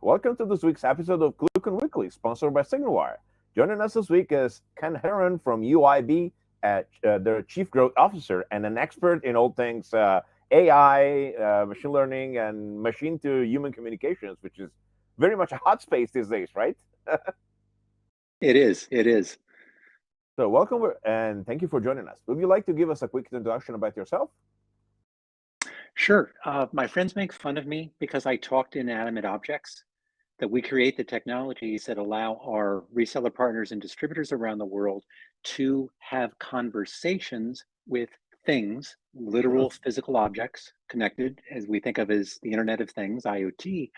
Welcome to this week's episode of ClueCon Weekly, sponsored by SignalWire. Joining us this week is Ken Herron from UIB, their Chief Growth Officer and an expert in all things AI, machine learning, and machine-to-human communications, which is very much a hot space these days, right? It is. So welcome and thank you for joining us. Would you like to give us a quick introduction about yourself? Sure. My friends make fun of me because I talk to inanimate objects, that we create the technologies that allow our reseller partners and distributors around the world to have conversations with things, literal physical objects connected, as we think of as the Internet of Things, IoT,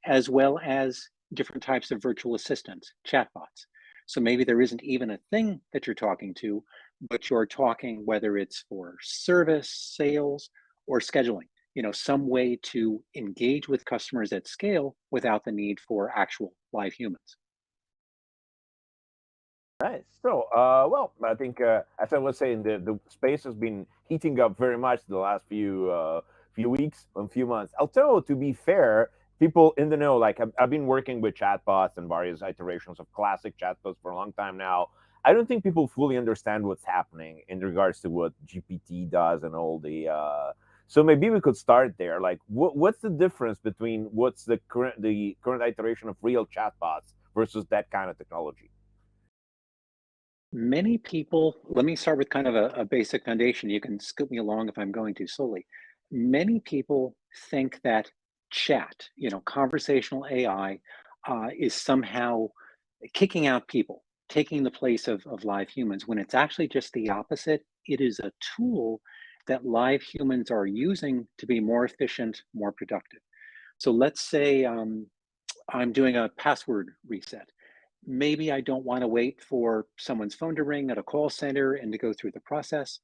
as well as different types of virtual assistants, chatbots. So maybe there isn't even a thing that you're talking to, but you're talking whether it's for service, sales, or scheduling, some way to engage with customers at scale without the need for actual live humans. Nice. So, I think as I was saying, the space has been heating up very much the last few weeks and few months. Although, to be fair, people in the know, like I've been working with chatbots and various iterations of classic chatbots for a long time now. I don't think people fully understand what's happening in regards to what GPT does and all the. So maybe we could start there. Like, what's the difference between what's the current iteration of real chatbots versus that kind of technology? Many people, let me start with kind of a basic foundation. You can scoop me along if I'm going too slowly. Many people think that chat, conversational AI, is somehow kicking out people, taking the place of live humans, when it's actually just the opposite. It is a tool that live humans are using to be more efficient, more productive. So let's say I'm doing a password reset. Maybe I don't want to wait for someone's phone to ring at a call center and to go through the process.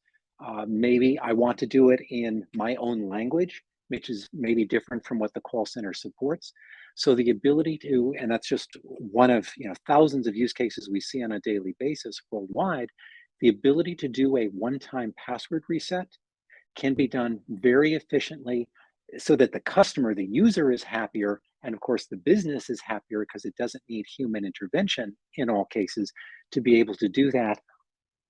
Maybe I want to do it in my own language, which is maybe different from what the call center supports. So the ability to, and that's just one of thousands of use cases we see on a daily basis worldwide, the ability to do a one-time password reset can be done very efficiently so that the customer, the user, is happier. And of course, the business is happier because it doesn't need human intervention in all cases to be able to do that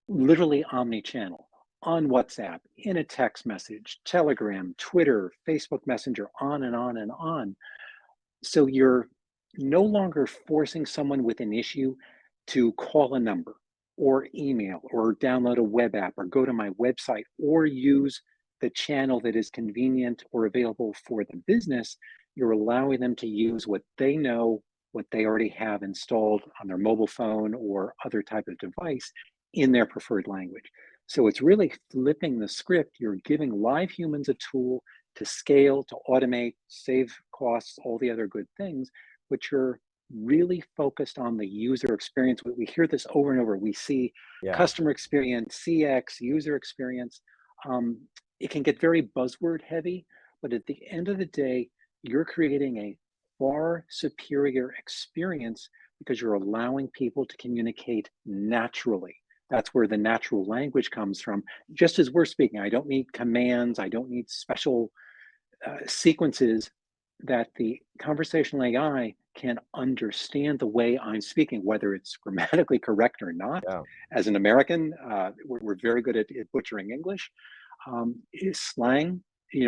literally omni-channel, on WhatsApp, in a text message, Telegram, Twitter, Facebook Messenger, on and on and on. So you're no longer forcing someone with an issue to call a number or email or download a web app or go to my website or use the channel that is convenient or available for the business. You're allowing them to use what they know, what they already have installed on their mobile phone or other type of device in their preferred language. So it's really flipping the script. You're giving live humans a tool to scale, to automate, save costs, all the other good things, but you're really focused on the user experience. We hear this over and over. We see Yeah. customer experience, CX, user experience. It can get very buzzword heavy, but at the end of the day, you're creating a far superior experience because you're allowing people to communicate naturally. That's where the natural language comes from. Just as we're speaking, I don't need commands, I don't need special sequences, that the conversational AI can understand the way I'm speaking, whether it's grammatically correct or not. Yeah. As an American, we're very good at butchering English. Slang,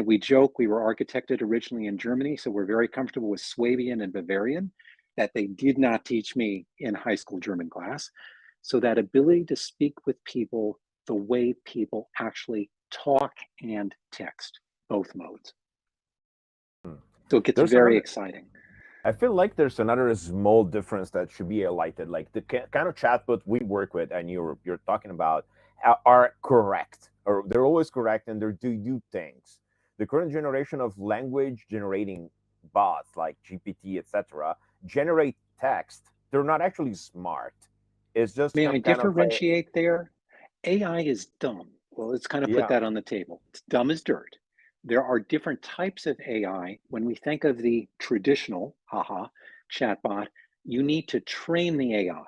we joke we were architected originally in Germany, so we're very comfortable with Swabian and Bavarian that they did not teach me in high school German class. So that ability to speak with people the way people actually talk and text, both modes. So it gets very exciting. I feel like there's another small difference that should be highlighted. Like the kind of chatbot we work with and you're talking about are correct, or they're always correct, and they do things. The current generation of language generating bots like GPT, etc., generate text. They're not actually smart. It's just May I some kind of differentiate there? AI is dumb. Well, let's kind of put yeah, that on the table. It's dumb as dirt. There are different types of AI. When we think of the traditional, chatbot, you need to train the AI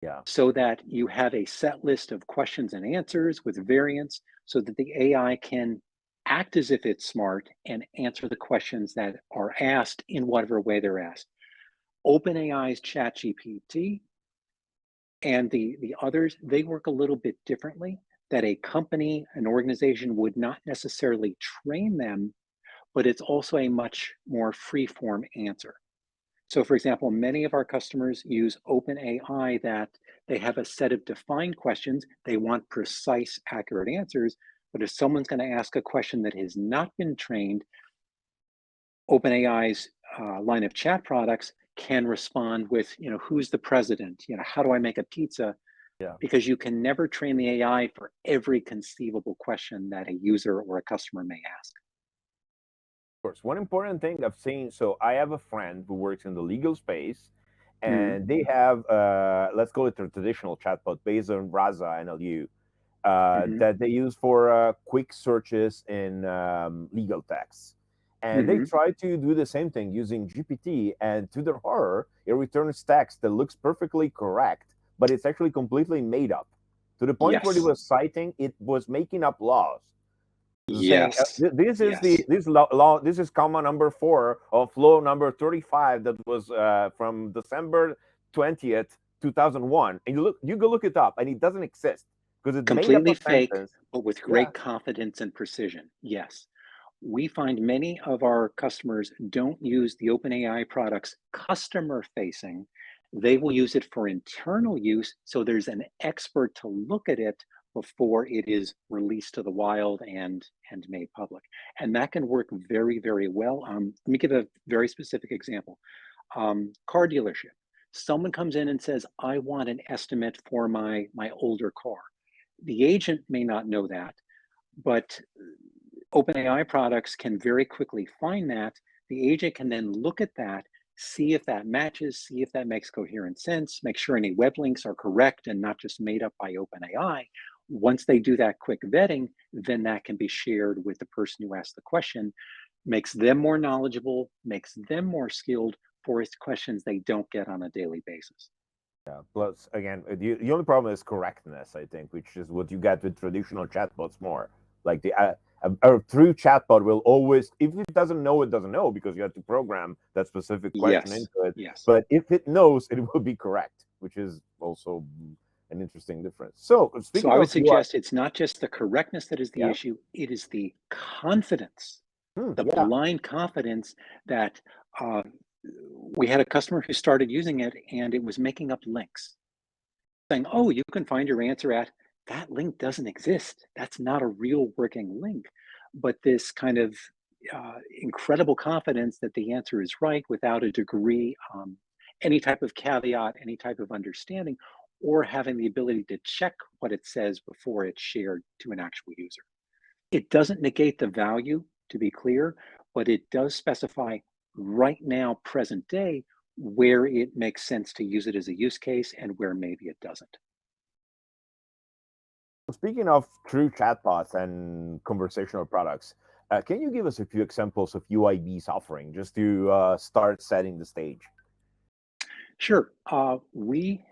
yeah. so that you have a set list of questions and answers with variants so that the AI can act as if it's smart, and answer the questions that are asked in whatever way they're asked. OpenAI's ChatGPT and the others, they work a little bit differently, that a company, an organization would not necessarily train them, but it's also a much more free-form answer. So for example, many of our customers use OpenAI that they have a set of defined questions. They want precise, accurate answers. But if someone's going to ask a question that has not been trained, OpenAI's line of chat products can respond with, who's the president? How do I make a pizza? Yeah. Because you can never train the AI for every conceivable question that a user or a customer may ask. Course. One important thing I've seen, so I have a friend who works in the legal space, Mhm, and they have, let's call it a traditional chatbot based on Raza NLU, mhm, that they use for quick searches in legal texts. And they mhm. try to do the same thing using GPT, and to their horror, it returns text that looks perfectly correct, but it's actually completely made up. To the point where it Yes, was citing, it was making up laws saying yes, this is yes. this is comma number 4 of law number 35 that was from December 20th, 2001, and you go look it up and it doesn't exist because it made up Completely a fake, sentence. but with Yeah, great confidence and precision. Yes. We find many of our customers don't use the OpenAI products customer facing. They will use it for internal use. So there's an expert to look at it before it is released to the wild and made public. And that can work very, very well. Let me give a very specific example. Car dealership. Someone comes in and says, I want an estimate for my older car. The agent may not know that, but OpenAI products can very quickly find that. The agent can then look at that, see if that matches, see if that makes coherent sense, make sure any web links are correct and not just made up by OpenAI. Once they do that quick vetting, then that can be shared with the person who asked the question, makes them more knowledgeable, makes them more skilled for questions they don't get on a daily basis. yeah. Plus, again, the only problem is correctness, I think, which is what you get with traditional chatbots more. Like a true chatbot will always, if it doesn't know, it doesn't know because you have to program that specific question Yes, into it. yes. But if it knows, it will be correct, which is also an interesting difference. So So speaking I would of UI, suggest it's not just the correctness that is the yeah, issue, it is the confidence, the yeah, blind confidence that uh, we had a customer who started using it and it was making up links, saying, oh, you can find your answer at that link doesn't exist. That's not a real working link. But this kind of incredible confidence that the answer is right without a degree, any type of caveat, any type of understanding, or having the ability to check what it says before it's shared to an actual user. It doesn't negate the value, to be clear, but it does specify right now, present day, where it makes sense to use it as a use case and where maybe it doesn't. speaking of true chatbots and conversational products, can you give us a few examples of UIB's offering just to start setting the stage? Sure. We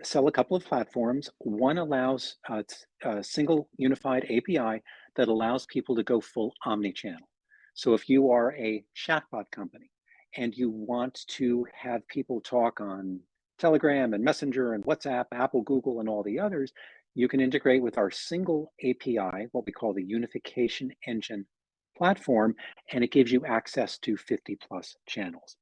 sell a couple of platforms. One allows it's a single unified API that allows people to go full omni-channel. So if you are a chatbot company and you want to have people talk on Telegram and Messenger and WhatsApp, Apple, Google, and all the others, you can integrate with our single API, what we call the unification engine platform, and it gives you access to 50 plus channels.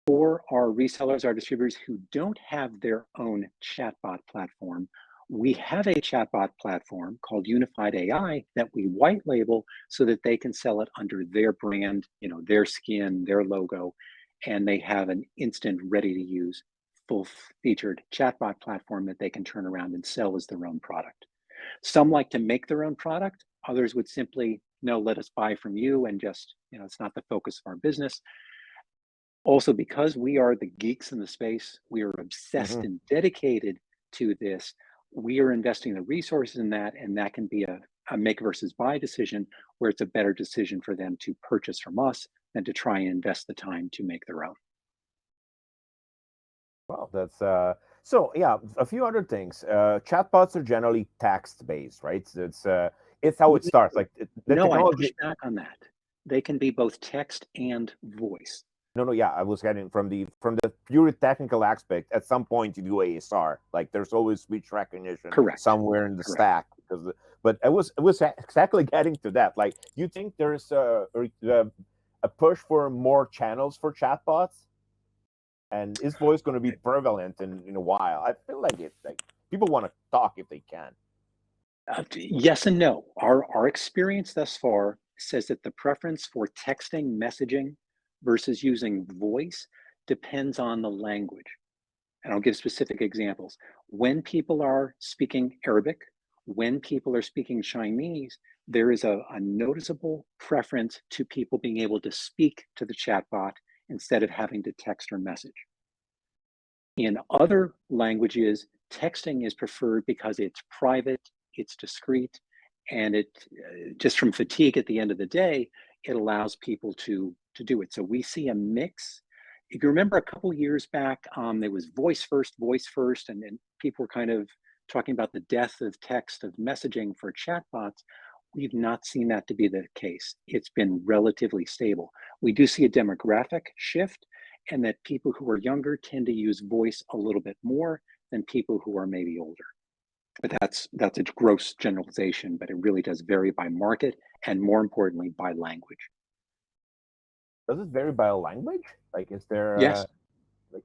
For our resellers, our distributors who don't have their own chatbot platform, we have a chatbot platform called Unified AI that we white label so that they can sell it under their brand, their skin, their logo, and they have an instant ready to use full featured chatbot platform that they can turn around and sell as their own product. Some like to make their own product. Others would simply, no, let us buy from you and just, it's not the focus of our business. Also, because we are the geeks in the space, we are obsessed Hmm. and dedicated to this. We are investing the resources in that, and that can be a make versus buy decision where it's a better decision for them to purchase from us than to try and invest the time to make their own. Well, that's so yeah. A few other things. Chatbots are generally text based, right? So it's it's how it starts. Like the No, I push technology. back on that. They can be both text and voice. No, yeah, I was getting from the pure technical aspect. At some point, you do ASR. Like there's always speech recognition Correct. somewhere in the Correct. stack. But it was exactly getting to that. Like, do you think there's a push for more channels for chatbots? And is voice going to be prevalent in a while? I feel like it's like people want to talk if they can. Yes and no. Our experience thus far says that the preference for texting messaging versus using voice depends on the language. And I'll give specific examples. When people are speaking Arabic, when people are speaking Chinese, there is a noticeable preference to people being able to speak to the chatbot instead of having to text or message. In other languages, texting is preferred because it's private, it's discreet, and it just from fatigue at the end of the day, it allows people to do it. So we see a mix. If you remember a couple years back, there was voice first, and then people were kind of talking about the death of text, of messaging for chatbots. We've not seen that to be the case. It's been relatively stable. We do see a demographic shift, and that people who are younger tend to use voice a little bit more than people who are maybe older. But that's a gross generalization, but it really does vary by market and more importantly by language. Does it vary by language? Like, Yes. like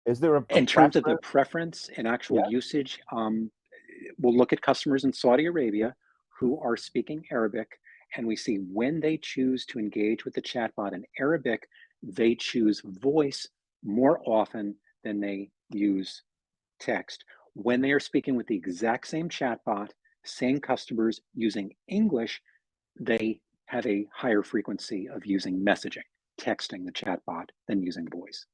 is there a In terms of the preference? preference and actual Yeah. usage, we'll look at customers in Saudi Arabia who are speaking Arabic, and we see when they choose to engage with the chatbot in Arabic, they choose voice more often than they use text. When they are speaking with the exact same chatbot, same customers using English, they have a higher frequency of using messaging, texting the chatbot than using voice.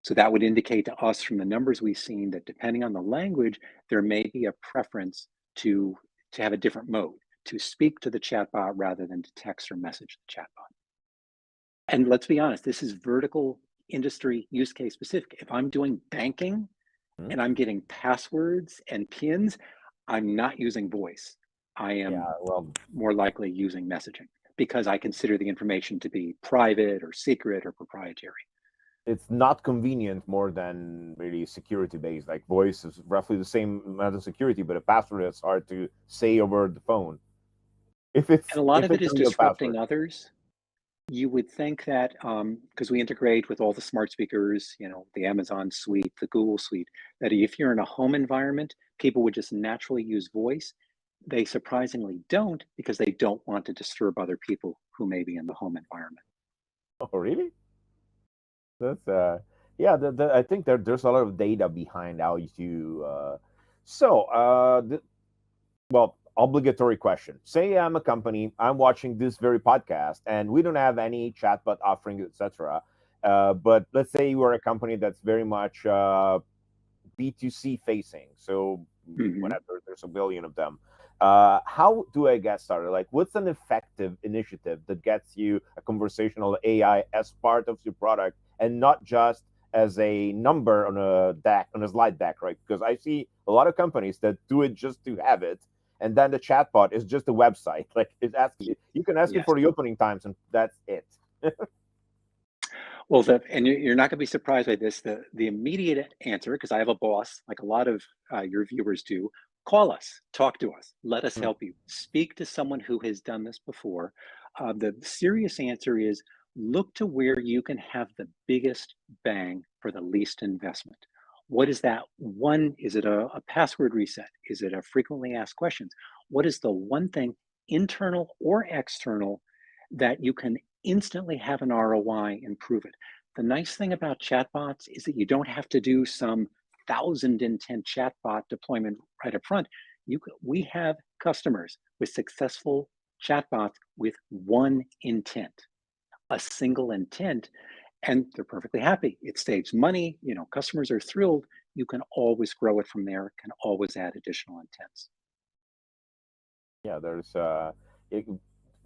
So that would indicate to us from the numbers we've seen that depending on the language, there may be a preference to, to have a different mode, to speak to the chatbot rather than to text or message the chatbot. And let's be honest, this is vertical industry use case specific. If I'm doing banking Hmm? and I'm getting passwords and pins, I'm not using voice. I Yeah. am Well, more likely using messaging because I consider the information to be private or secret or proprietary. it's not convenient more than really security based. Like voice is roughly the same amount of security, but a password is hard to say over the phone. If And it's a lot if of it it's is a real disrupting password. others. You would think that because we integrate with all the smart speakers, the Amazon suite, the Google suite, that if you're in a home environment, people would just naturally use voice. They surprisingly don't because they don't want to disturb other people who may be in the home environment. Oh, really? That's yeah. I think there's a lot of data behind how you. So well, obligatory question. Say I'm a company, I'm watching this very podcast, and we don't have any chatbot offering, etc. But let's say you are a company that's very much B2C facing. So Mhm. whatever, there's a billion of them. How do I get started? Like, what's an effective initiative that gets you a conversational AI as part of your product and not just as a number on a deck, on a slide deck, right? Because I see a lot of companies that do it just to have it, and then the chatbot is just a website. Like, it's asking you can ask it Yes. for the opening times, and that's it. Well, and you're not going to be surprised by this. The immediate answer, because I have a boss, like a lot of your viewers do, call us, talk to us, let us Hmm. help you, speak to someone who has done this before. The serious answer is look to where you can have the biggest bang for the least investment. What is that one? Is it a password reset? Is it a frequently asked questions? What is the one thing, internal or external, that you can instantly have an ROI and prove it? The nice thing about chatbots is that you don't have to do some thousand intent chatbot deployment right up front. We have customers with successful chatbots with one intent, a single intent, and they're perfectly happy. It saves money. Customers are thrilled. You can always grow it from there, can always add additional intents. Yeah, it,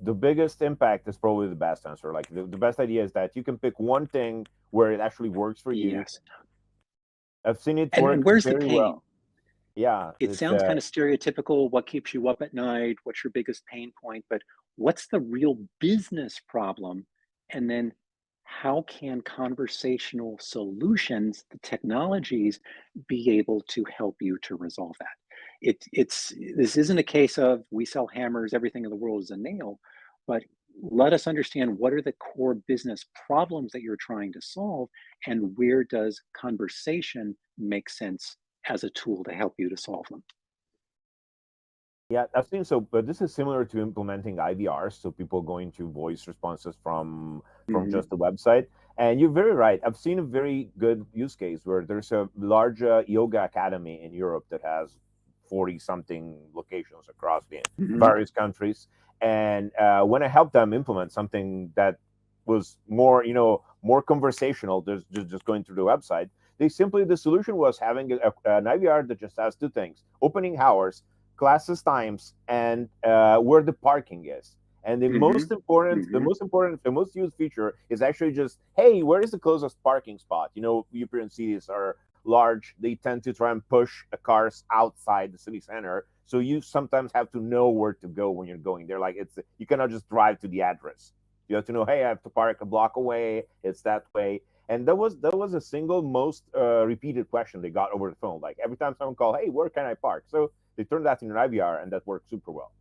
the biggest impact is probably the best answer. Like the best idea is that you can pick one thing where it actually works for you. Yes. I've seen it And work where's the very pain? well. Yeah, It it's sounds kind of stereotypical. What keeps you up at night? What's your biggest pain point? But what's the real business problem? And then how can conversational solutions, the technologies, be able to help you to resolve that? It's this isn't a case of we sell hammers, everything in the world is a nail, but let us understand what are the core business problems that you're trying to solve, and where does conversation make sense as a tool to help you to solve them. Yeah, I've seen so, but this is similar to implementing IVRs, so people going to voice responses from Hmm. just the website. And you're very right. I've seen a very good use case where there's a large yoga academy in Europe that has 40 something locations across the Hmm. various countries. And when I helped them implement something that was more, more conversational, there's just going through the website. The solution was having an IVR that just has two things: opening hours, classes times, and where the parking is. And Hmm. the Hmm. most important, the most used feature is actually just, hey, where is the closest parking spot? European cities are large; they tend to try and push the cars outside the city center. So you sometimes have to know where to go when you're going there. Like you cannot just drive to the address. You have to know, hey, I have to park a block away. It's that way. And that was a single most repeated question they got over the phone. Like every time someone called, hey, where can I park? So they turned that into an IVR, and that worked super well.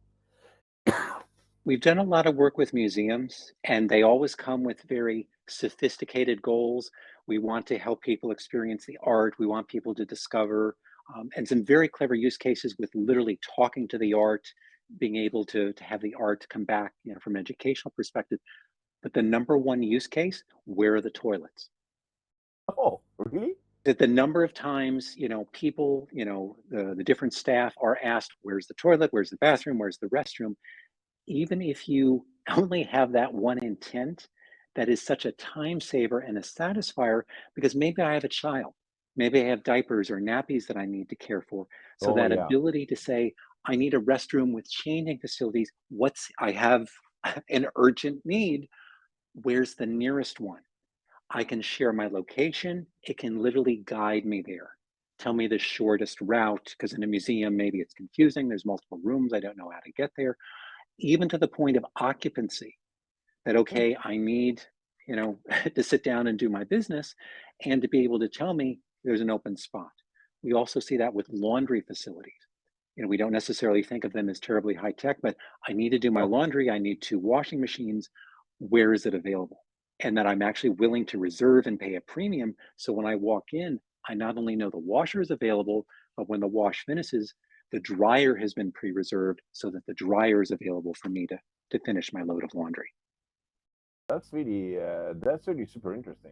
We've done a lot of work with museums, and they always come with very sophisticated goals. We want to help people experience the art. We want people to discover, and some very clever use cases with literally talking to the art, being able to have the art come back, from an educational perspective. But the number one use case, where are the toilets? Oh, really? That the number of times, people, the different staff are asked, where's the toilet? Where's the bathroom? Where's the restroom? Even if you only have that one intent, that is such a time saver and a satisfier, because maybe I have a child, maybe I have diapers or nappies that I need to care for. So Oh, that yeah. ability to say, I need a restroom with changing facilities, I have an urgent need, where's the nearest one? I can share my location. It can literally guide me there. Tell me the shortest route, because in a museum, maybe it's confusing. There's multiple rooms. I don't know how to get there. Even to the point of occupancy, that, Hmm. okay, I need, to sit down and do my business, and to be able to tell me there's an open spot. We also see that with laundry facilities. We don't necessarily think of them as terribly high tech, but I need to do my Oh, laundry. I need two washing machines. Where is it available? And that I'm actually willing to reserve and pay a premium. So when I walk in, I not only know the washer is available, but when the wash finishes, the dryer has been pre-reserved so that the dryer is available for me to finish my load of laundry. that's really super interesting.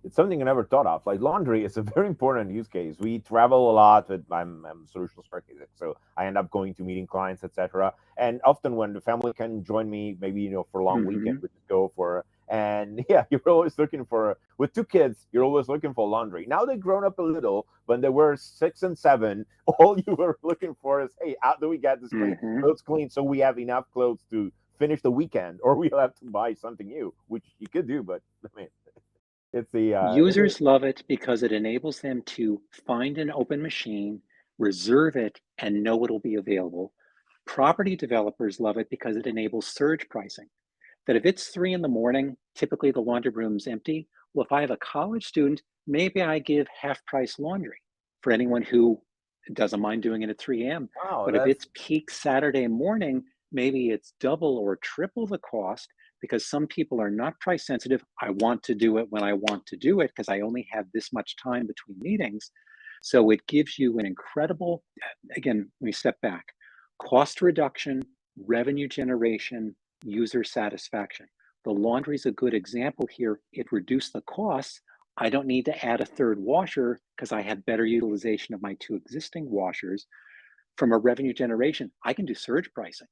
It's something I never thought of. Like laundry is a very important use case. We travel a lot. I'm a social architect, so I end up going to meeting clients, etc. And often when the family can join me, maybe for a long weekend, Hmm. we just go for. And yeah, you're always looking for with two kids. You're always looking for laundry. Now they've grown up a little. When they were 6 and 7, all you were looking for is, hey, how do we get this Hmm. clothes clean so we have enough clothes to finish the weekend, or we'll have to buy something new, which you could do, but I mean, it's the Users love it because it enables them to find an open machine, reserve it, and know it'll be available. Property developers love it because it enables surge pricing. That if it's 3 in the morning, typically the laundry room's empty. Well, if I have a college student, maybe I give half price laundry for anyone who doesn't mind doing it at 3 a.m. wow, But if that's it's peak Saturday morning, maybe it's double or triple the cost, because some people are not price sensitive. I want to do it when I want to do it because I only have this much time between meetings. So it gives you an incredible, again, let me step back, cost reduction, revenue generation, user satisfaction. The laundry is a good example here. It reduced the costs. I don't need to add a third washer because I have better utilization of my two existing washers. From a revenue generation, I can do surge pricing.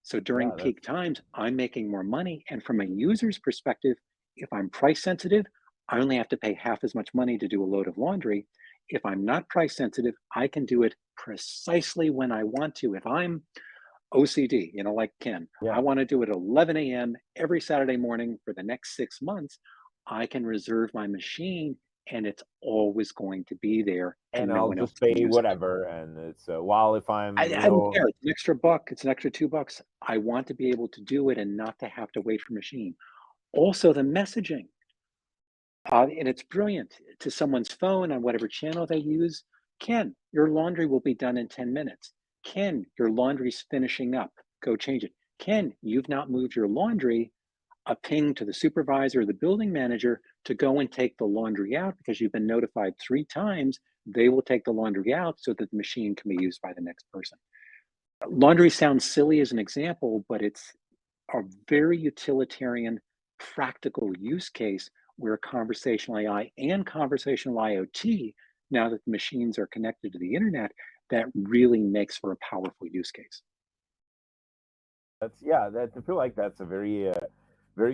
So during yeah, peak that's times, I'm making more money. And from a user's perspective, if I'm price sensitive, I only have to pay half as much money to do a load of laundry. If I'm not price sensitive, I can do it precisely when I want to. If I'm OCD, like Ken, I yeah. want to do it at 11 a.m. every Saturday morning for the next 6 months, I can reserve my machine and it's always going to be there, And and no I'll one else just can pay use it. whatever, and it's while if I'm, I don't care. It's an extra buck. It's an extra $2. I want to be able to do it and not to have to wait for a machine. Also, the messaging, and it's brilliant to someone's phone on whatever channel they use. Ken, your laundry will be done in 10 minutes. Ken, your laundry's finishing up. Go change it. Ken, you've not moved your laundry. A ping to the supervisor or the building manager to go and take the laundry out because you've been notified 3 times. They will take the laundry out so that the machine can be used by the next person. Laundry sounds silly as an example, but it's a very utilitarian, practical use case where conversational AI and conversational IoT, now that the machines are connected to the internet, that really makes for a powerful use case. that's yeah, that I feel like that's a very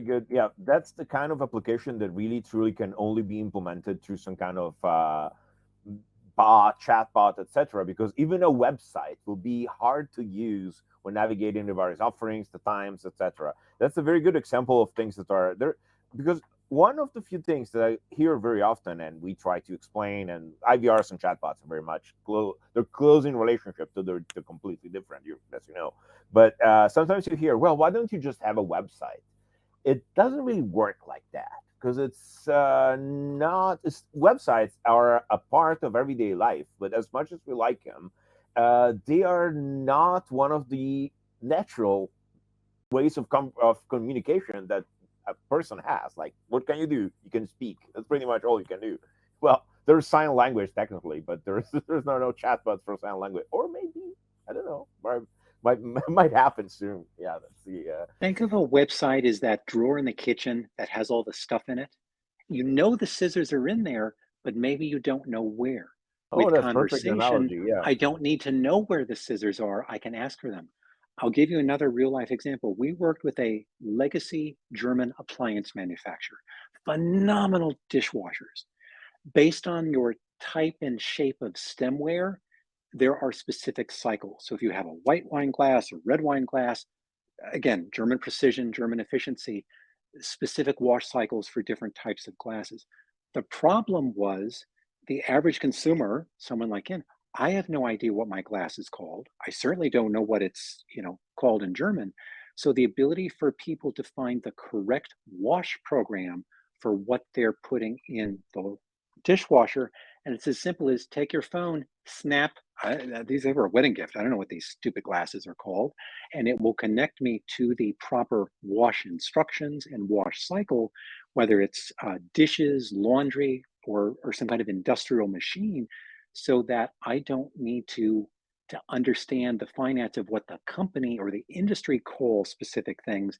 good. Yeah, that's the kind of application that really truly can only be implemented through some kind of bot, chatbot, etc. Because even a website will be hard to use when navigating the various offerings, the times, etc. That's a very good example of things that are there. Because one of the few things that I hear very often, and we try to explain, and IVRs and chatbots are very much they're closing relationship to they're completely different, as you know. But sometimes you hear, well, why don't you just have a website? It doesn't really work like that because it's not websites are a part of everyday life, but as much as we like them, they are not one of the natural ways of communication that a person has. Like, what can you do? You can speak. That's pretty much all you can do. Well, there's sign language technically, but there's no chatbots for sign language, or maybe I don't know. Might might happen soon. Yeah, that's the Think of a website as that drawer in the kitchen that has all the stuff in it. You know the scissors are in there, but maybe you don't know where. oh, With that's perfect conversation, analogy. Yeah. I don't need to know where the scissors are. I can ask for them. I'll give you another real life example. We worked with a legacy German appliance manufacturer, phenomenal dishwashers. Based on your type and shape of stemware, there are specific cycles. So if you have a white wine glass or red wine glass, again, German precision, German efficiency, specific wash cycles for different types of glasses. The problem was the average consumer, someone like Ken, I have no idea what my glass is called. I certainly don't know what it's, called in German. So the ability for people to find the correct wash program for what they're putting in the dishwasher, and it's as simple as take your phone, snap. These are a wedding gift. I don't know what these stupid glasses are called, and it will connect me to the proper wash instructions and wash cycle, whether it's dishes, laundry, or some kind of industrial machine, so that I don't need to understand the finance of what the company or the industry calls specific things.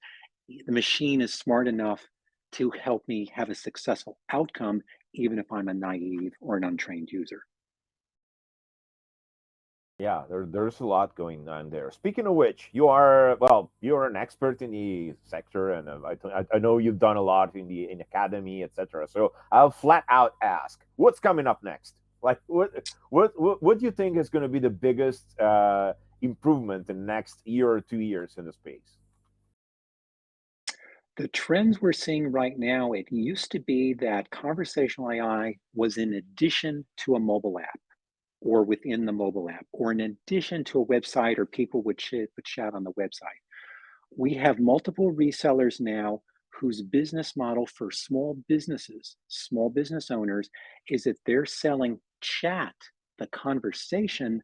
The machine is smart enough to help me have a successful outcome, even if I'm a naive or an untrained user. Yeah, there's a lot going on there. Speaking of which, you're an expert in the sector, and I know you've done a lot in academy, etc. So I'll flat out ask, what's coming up next? Like, what do you think is going to be the biggest improvement in the next year or 2 years in the space? The trends we're seeing right now, it used to be that conversational AI was in addition to a mobile app or within the mobile app or in addition to a website or people would chat on the website. We have multiple resellers now whose business model for small businesses, small business owners, is that they're selling chat, the conversation,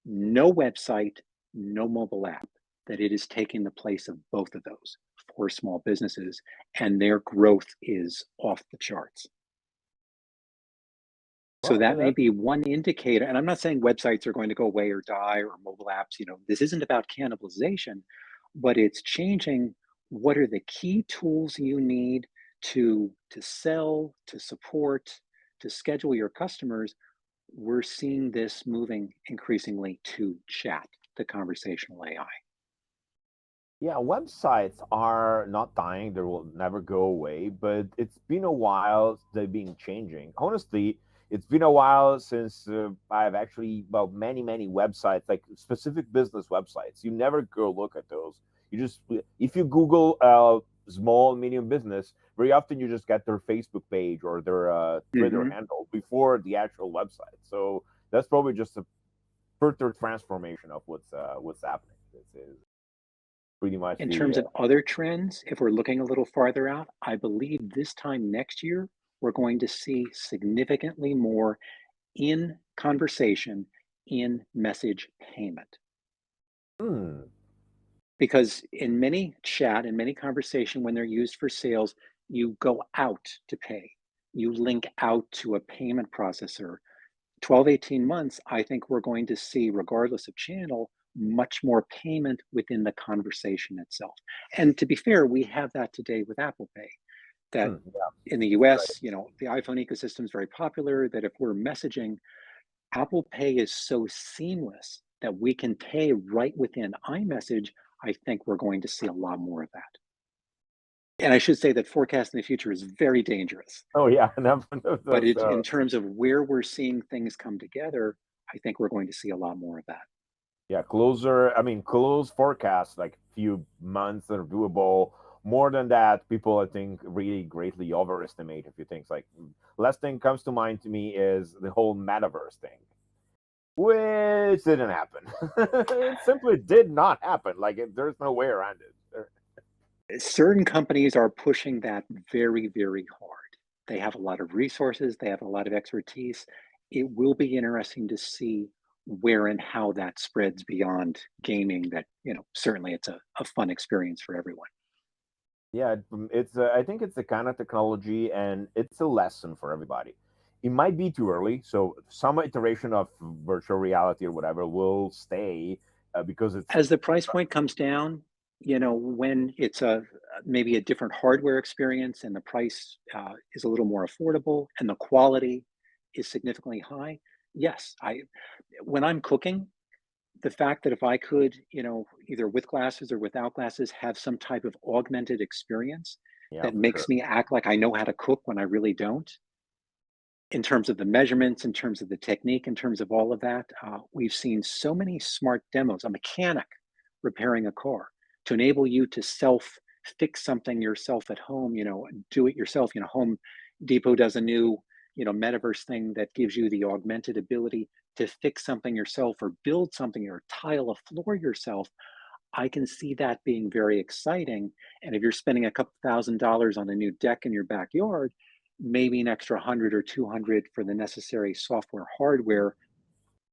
no website, no mobile app, that it is taking the place of both of those for small businesses, and their growth is off the charts. So Well, that and may that be one indicator. And I'm not saying websites are going to go away or die or mobile apps. This isn't about cannibalization, but it's changing what are the key tools you need to sell, to support, to schedule your customers. We're seeing this moving increasingly to chat, the conversational AI. Yeah, websites are not dying. They will never go away, but it's been a while they've been changing. Honestly, it's been a while since I've actually, well, many websites, like specific business websites. You never go look at those. You just, if you Google small medium business, very often you just get their Facebook page or their Twitter Hmm. handle before the actual website. So that's probably just a further transformation of what's happening. This is pretty much In the terms of other trends, if we're looking a little farther out, I believe this time next year, we're going to see significantly more in conversation, in message payment. hmm, Because in many chat and many conversation, when they're used for sales, you go out to pay. You link out to a payment processor. 12, 18 months, I think we're going to see, regardless of channel, much more payment within the conversation itself. And to be fair, we have that today with Apple Pay. That yeah, in the right. US, the iPhone ecosystem is very popular, that if we're messaging, Apple Pay is so seamless that we can pay right within iMessage. I think we're going to see a lot more of that. And I should say that forecasting the future is very dangerous. Oh yeah, But that's, in terms of where we're seeing things come together, I think we're going to see a lot more of that. yeah, closer. I mean, close forecasts like few months are doable. More than that, people I think really greatly overestimate a few things. Like last thing comes to mind to me is the whole metaverse thing, which didn't happen. It simply did not happen. Like there's no way around it. Certain companies are pushing that very, very hard. They have a lot of resources, they have a lot of expertise. It will be interesting to see where and how that spreads beyond gaming. That, certainly it's a fun experience for everyone. Yeah, it's. I think it's the kind of technology, and it's a lesson for everybody. It might be too early, so some iteration of virtual reality or whatever will stay because it's As the price point comes down, when it's maybe a different hardware experience and the price is a little more affordable and the quality is significantly high, yes, when I'm cooking, the fact that if I could, either with glasses or without glasses, have some type of augmented experience yeah, that for sure. makes me act like I know how to cook when I really don't, in terms of the measurements, in terms of the technique, in terms of all of that, we've seen so many smart demos. A mechanic repairing a car to enable you to self fix something yourself at home, do it yourself. Home Depot does a new, metaverse thing that gives you the augmented ability to fix something yourself or build something or tile a floor yourself. I can see that being very exciting. And if you're spending a couple $1,000s on a new deck in your backyard, maybe an extra 100 or 200 for the necessary software hardware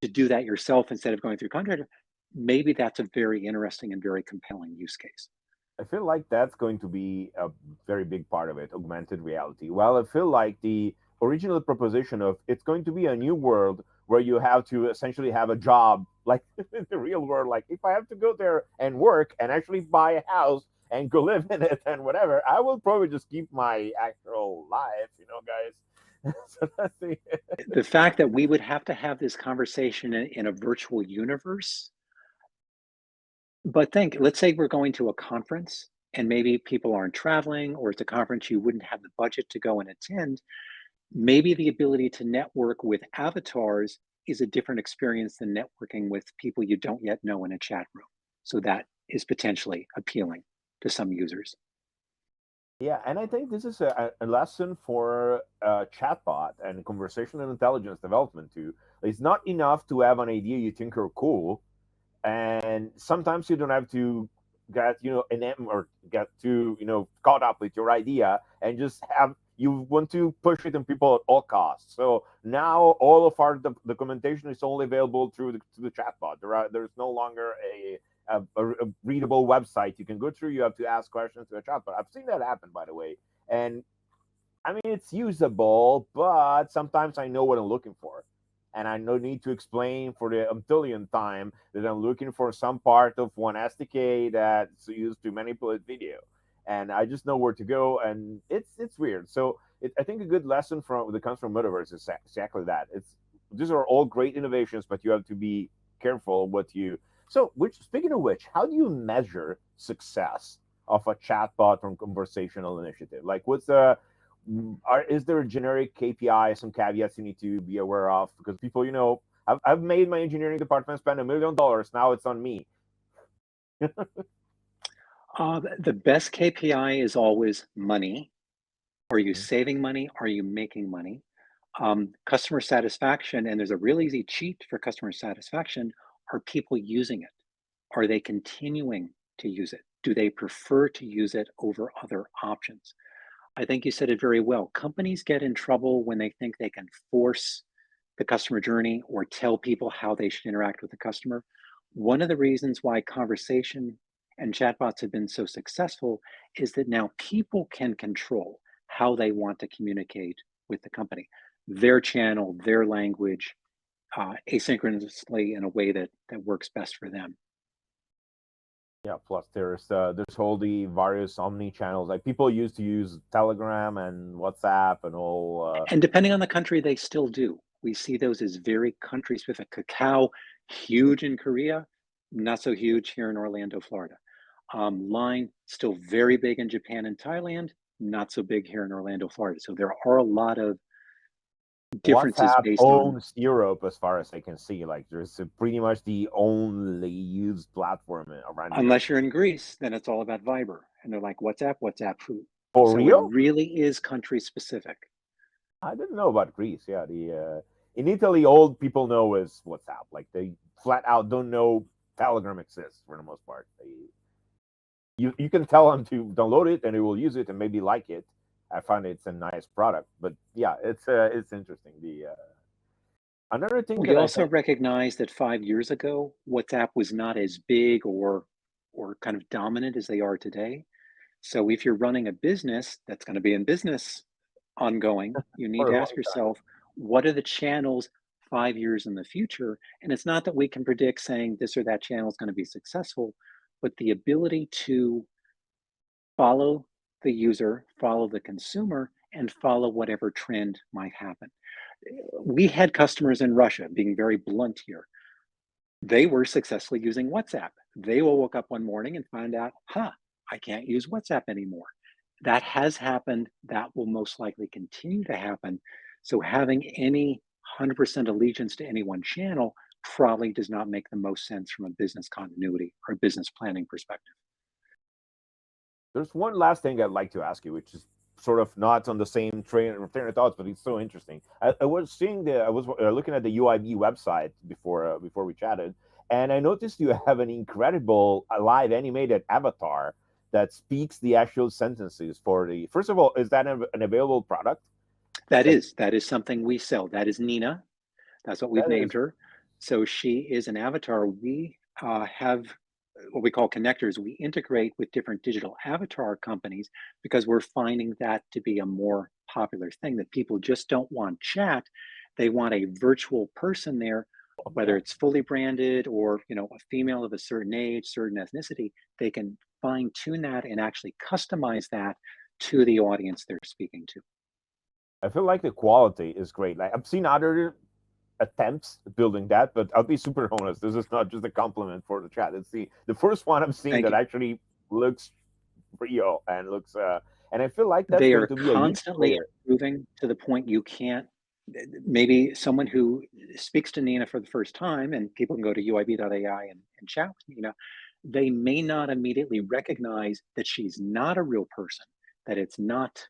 to do that yourself instead of going through a contractor, maybe that's a very interesting and very compelling use case. I feel like that's going to be a very big part of it, augmented reality. Well, I feel like the original proposition of it's going to be a new world where you have to essentially have a job like in the real world. Like if I have to go there and work and actually buy a house and go live in it and whatever, I will probably just keep my actual life, guys. So that's the The fact that we would have to have this conversation in a virtual universe, but let's say we're going to a conference and maybe people aren't traveling, or it's a conference you wouldn't have the budget to go and attend. Maybe the ability to network with avatars is a different experience than networking with people you don't yet know in a chat room. So that is potentially appealing to some users. Yeah, and I think this is a lesson for chatbot and conversational intelligence development too. It's not enough to have an idea you think are cool, and sometimes you don't have to get an M or get to caught up with your idea and just have you want to push it on people at all costs. So now all of our documentation is only available through the chatbot. There's no longer a readable website you can go through. You have to ask questions to a chatbot. I've seen that happen, by the way, and I mean, it's usable, but sometimes I know what I'm looking for. And I no need to explain for the umptillionth time that I'm looking for some part of one SDK that's used to manipulate video. And I just know where to go, and it's weird. So I think a good lesson from that comes from Metaverse is exactly that. It's these are all great innovations, but you have to be careful what you. So, which speaking of which, how do you measure success of a chatbot or conversational initiative? Like, what's the is there a generic KPI, some caveats you need to be aware of? Because people, I've made my engineering department spend $1 million. Now it's on me. The best KPI is always money. Are you Mhm. saving money? Are you making money? Customer satisfaction, and there's a real easy cheat for customer satisfaction. Are people using it? Are they continuing to use it? Do they prefer to use it over other options? I think you said it very well. Companies get in trouble when they think they can force the customer journey or tell people how they should interact with the customer. One of the reasons why conversation and chatbots have been so successful is that now people can control how they want to communicate with the company, their channel, their language, asynchronously in a way that works best for them. Yeah, plus there's all the various omni channels. Like people used to use Telegram and WhatsApp and all. And depending on the country, they still do. We see those as very country specific. Cacao, huge in Korea, not so huge here in Orlando, Florida. Line, still very big in Japan and Thailand, not so big here in Orlando, Florida. So there are a lot of differences WhatsApp based on, owns Europe as far as I can see. Like there's pretty much the only used platform around Europe. unless you're in Greece, then it's all about Viber. And they're like, WhatsApp, WhatsApp who? For So it real? really is country specific. I didn't know about Greece. Yeah, the in Italy, old people know is WhatsApp. Like they flat out don't know Telegram exists for the most part. You can tell them to download it and they will use it and maybe like it. I find it's a nice product, but yeah, it's interesting. The another thing We that I also think recognize that 5 years ago, WhatsApp was not as big or kind of dominant as they are today. So if you're running a business that's going to be in business ongoing, you need for to a ask long time. yourself, what are the channels 5 years in the future? And it's not that we can predict saying this or that channel is going to be successful, but the ability to follow the user, follow the consumer, and follow whatever trend might happen. We had customers in Russia, being very blunt here, they were successfully using WhatsApp. They will woke up one morning and find out, I can't use WhatsApp anymore. That has happened. That will most likely continue to happen. So having any 100% allegiance to any one channel probably does not make the most sense from a business continuity or business planning perspective. There's one last thing I'd like to ask you, which is sort of not on the same train of thoughts, but it's so interesting. I was seeing I was looking at the UIB website before we chatted, and I noticed you have an incredible live animated avatar that speaks the actual sentences for the. First of all, is that an available product? Like That is something we sell. That is Nina. That's what we've that named is her. So she is an avatar. We have what we call connectors. We integrate with different digital avatar companies because we're finding that to be a more popular thing, that people just don't want chat. They want a virtual person there, whether yeah. it's fully branded or, a female of a certain age, certain ethnicity. They can fine tune that and actually customize that to the audience they're speaking to. I feel like the quality is great. Like I've seen other attempts at building that, but I'll be super honest. This is not just a compliment for the chat. It's the first one I've seen Thank that you. actually looks real and looks and I feel like that's They going are to be a huge constantly player. improving to the point you can't, maybe someone who speaks to Nina for the first time, and people can go to uib.ai and chat with Nina, they may not immediately recognize that she's not a real person, that it's not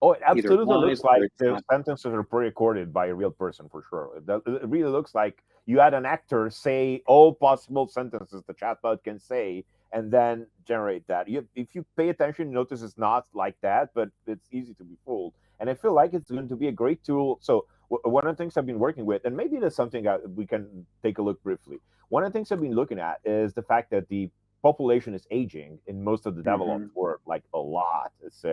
Oh, it either absolutely live looks or like it's the not. sentences are pre-recorded by a real person for sure. It really looks like you had an actor say all possible sentences the chatbot can say, and then generate that. If you pay attention, you notice it's not like that, but it's easy to be fooled. And I feel like it's going to be a great tool. So one of the things I've been working with, and maybe that's something we can take a look briefly. One of the things I've been looking at is the fact that the population is aging in most of the developed Mhm, world, like a lot. It's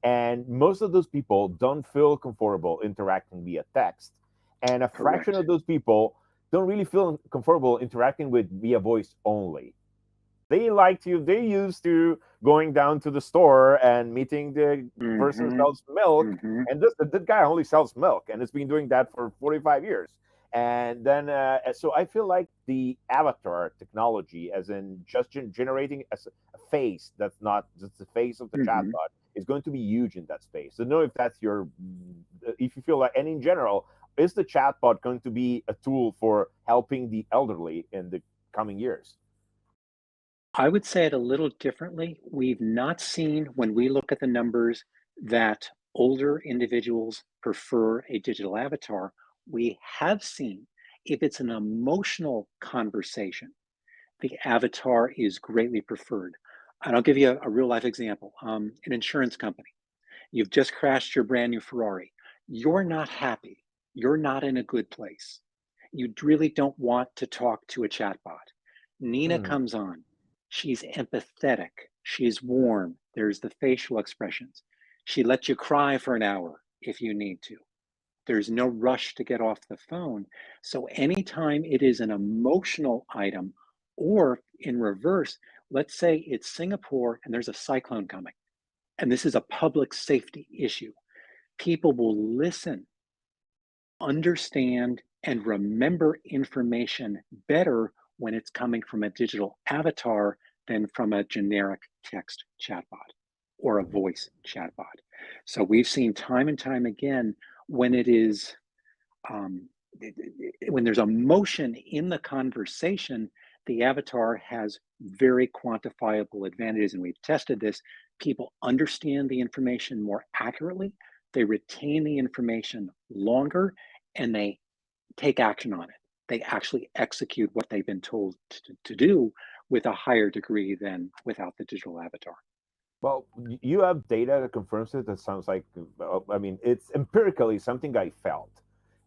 and most of those people don't feel comfortable interacting via text. And a fraction correct. of those people don't really feel comfortable interacting with via voice only. They used to going down to the store and meeting the person who Mhm, sells milk. mhm. And this guy only sells milk and it's been doing that for 45 years. And then, so I feel like the avatar technology, as in just generating a face that's not just the face of the Mhm. chatbot, is going to be huge in that space. So, know if that's if you feel like, and in general, is the chatbot going to be a tool for helping the elderly in the coming years? I would say it a little differently. We've not seen, when we look at the numbers, that older individuals prefer a digital avatar. We have seen if it's an emotional conversation, the avatar is greatly preferred. And I'll give you a real life example. An insurance company. You've just crashed your brand new Ferrari. You're not happy. You're not in a good place. You really don't want to talk to a chatbot. Nina Hmm. comes on. She's empathetic. She's warm. There's the facial expressions. She lets you cry for an hour if you need to. There's no rush to get off the phone. So, anytime it is an emotional item, or in reverse, let's say it's Singapore and there's a cyclone coming, and this is a public safety issue, people will listen, understand, and remember information better when it's coming from a digital avatar than from a generic text chatbot or a voice chatbot. So we've seen time and time again when it is um, when there's emotion in the conversation, the avatar has very quantifiable advantages, and we've tested this. People understand the information more accurately, they retain the information longer, and they take action on it. They actually execute what they've been told to do with a higher degree than without the digital avatar. Well, you have data that confirms it. That sounds like, I mean, it's empirically something I felt.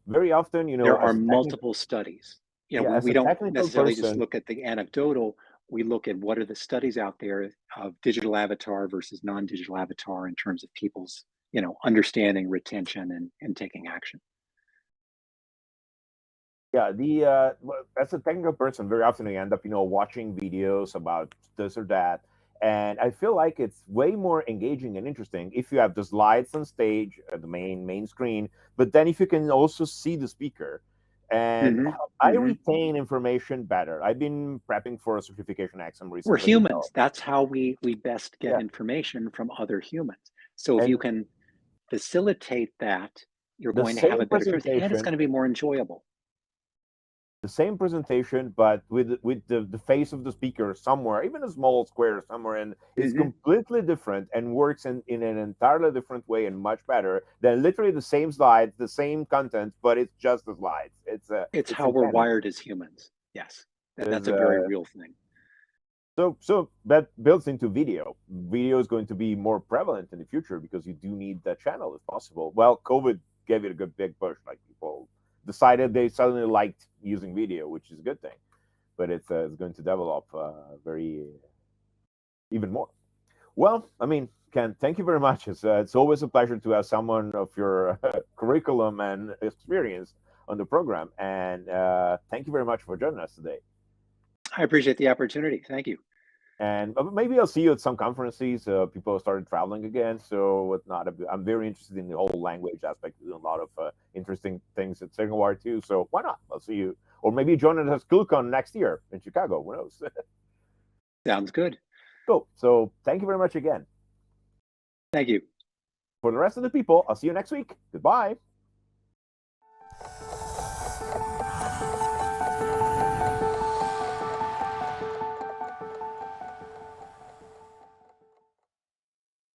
Very often, There are as a technical, multiple studies. yeah, as We a don't technical necessarily just person, look at the anecdotal. We look at what are the studies out there of digital avatar versus non-digital avatar in terms of people's, understanding, retention, and taking action. yeah, as a technical person, very often I end up, watching videos about this or that, and I feel like it's way more engaging and interesting if you have the slides on stage, the main screen, but then if you can also see the speaker, and Hmm. I Hmm. retain information better. I've been prepping for a certification exam We're recently, humans. That's how we best get yeah, information from other humans. So if you and can facilitate that, you're the going to have same a better experience, and it's presentation going to be more enjoyable. but with the face of the speaker somewhere, even a small square somewhere, and it's Hmm. completely different and works in an entirely different way and much better than literally the same slides, the same content, but it's just the slides. It's It's how we're insanity. wired as humans. Yes, Is that's a very real thing. so that builds into video. Video is going to be more prevalent in the future because you do need that channel if possible. Well, COVID gave it a good big push. Like people decided they suddenly liked using video, which is a good thing. But it's going to develop very even more. Well, I mean, Ken, thank you very much. It's always a pleasure to have someone of your curriculum and experience on the program. And thank you very much for joining us today. I appreciate the opportunity. Thank you. And maybe I'll see you at some conferences. People started traveling again, so whatnot. I'm very interested in the whole language aspect. There's a lot of interesting things at Singapore too. So why not? I'll see you, or maybe join us at ClueCon next year in Chicago. Who knows? Sounds good. Cool. So thank you very much again. Thank you. For the rest of the people, I'll see you next week. Goodbye.